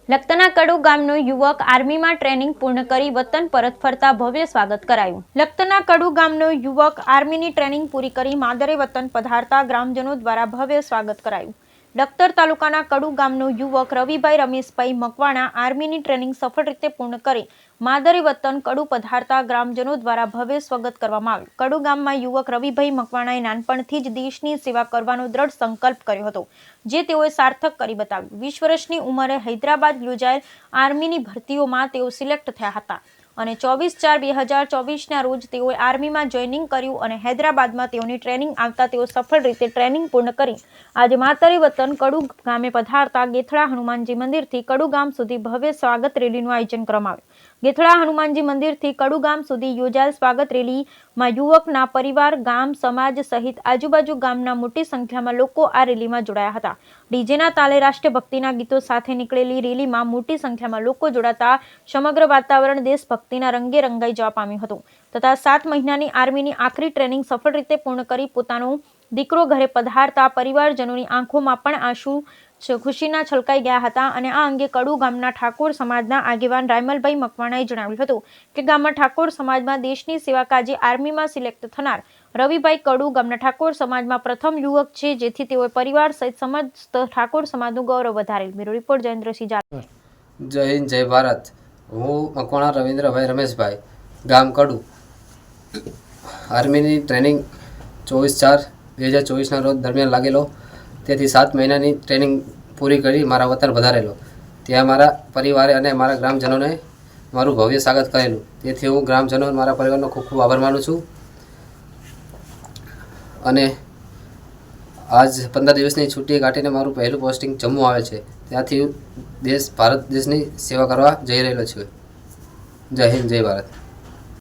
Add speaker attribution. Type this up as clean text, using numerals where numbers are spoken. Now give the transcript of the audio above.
Speaker 1: લખતરના કડુ ગામનો યુવક આર્મીમાં ટ્રેનિંગ પૂર્ણ કરી વતન પરત ફરતા ભવ્ય સ્વાગત કરાયું। લખતરના કડુ ગામનો યુવક આર્મીની ટ્રેનિંગ પૂરી કરી માદરે વતન પધારતા ગ્રામજનો દ્વારા ભવ્ય સ્વાગત કરાયું। લખતર તાલુકાના કડુ ગામનો યુવક રવિભાઈ રમેશભાઈ મકવાણા આર્મીની ટ્રેનિંગ સફળ રીતે પૂર્ણ કરી માદરે વતન કડુ પધારતા ગ્રામજનો દ્વારા ભવ્ય સ્વાગત કરવામાં આવ્યું। કડુ ગામમાં યુવક રવિભાઈ મકવાણાએ નાનપણથી જ દેશની સેવા કરવાનો દ્રઢ સંકલ્પ કર્યો હતો, જે તેઓએ સાર્થક કરી બતાવ્યું। 20 વર્ષની ઉંમરે હૈદરાબાદ યોજાયેલ આર્મીની ભરતીઓમાં તેઓ સિલેક્ટ થયા હતા અને 24/4/2024ના રોજ તેઓએ આર્મીમાં જોઈનિંગ કર્યું અને હૈદરાબાદમાં તેઓની ટ્રેનિંગ આવતા તેઓ સફળ રીતે ટ્રેનિંગ પૂર્ણ કરી આજે માતરી વતન કડુ ગામે પધારતા ગેથળા હનુમાનજી મંદિરથી કડુ ગામ સુધી ભવ્ય સ્વાગત રેલીનું આયોજન કરવામાં આવ્યું। ગેથળા હનુમાનજી મંદિરથી કડુ ગામ સુધી યોજાયેલ સ્વાગત રેલીમાં યુવકના પરિવાર, ગામ, સમાજ સહિત આજુબાજુ ગામના મોટી સંખ્યામાં લોકો આ રેલીમાં જોડાયા હતા। ડીજેના તાલે રાષ્ટ્રભક્તિના ગીતો સાથે નીકળેલી રેલીમાં મોટી સંખ્યામાં લોકો જોડાતા સમગ્ર વાતાવરણ દેશભક્તિના રંગે રંગાઈ જવા પામ્યું હતું તથા 7 મહિનાની આર્મીની આખરી ટ્રેનિંગ સફળ રીતે પૂર્ણ કરી પોતાનો દીકરો ઘરે પધારતા પરિવારજનોની આંખોમાં પણ આંસુ ખુશીના છલકાઈ ગયા હતા અને આ અંગે કડુ ગામના ઠાકોર સમાજના આગેવાન રાયમલભાઈ મકવાણાએ જણાવ્યું હતું કે ગામમાં ઠાકોર સમાજમાં દેશની સેવા કાજે આર્મીમાં સિલેક્ટ થનાર રવિભાઈ કડુ ગામના ઠાકોર સમાજમાં પ્રથમ યુવક છે, જેથી તેઓએ પરિવાર સહિત સમસ્ત ઠાકોર સમાજનું ગૌરવ વધારેલ। Bureau report Jayendrasinh Jadav.
Speaker 2: જય હિન્દ, જય ભારત। હું મકવાણા રવિન્દ્રભાઈ રમેશભાઈ, ગામ કડુ, આર્મીની ટ્રેનિંગ 24/4/2024ના રોજ દરમિયાન લાગેલો, તેથી 7 મહિનાની ટ્રેનિંગ પૂરી કરી મારા વતન વધારેલો। ત્યાં મારા પરિવારે અને મારા ગ્રામજનોને મારું ભવ્ય સ્વાગત કરેલું, તેથી હું ગ્રામજનો મારા પરિવારનો ખૂબ ખૂબ આભાર માનું છું। અને આજ 15 દિવસની છુટ્ટી કાઢીને મારું પહેલું પોસ્ટિંગ જમ્મુ આવે છે, ત્યાંથી ભારત દેશની સેવા કરવા જઈ રહેલો છું। જય હિન્દ, જય ભારત।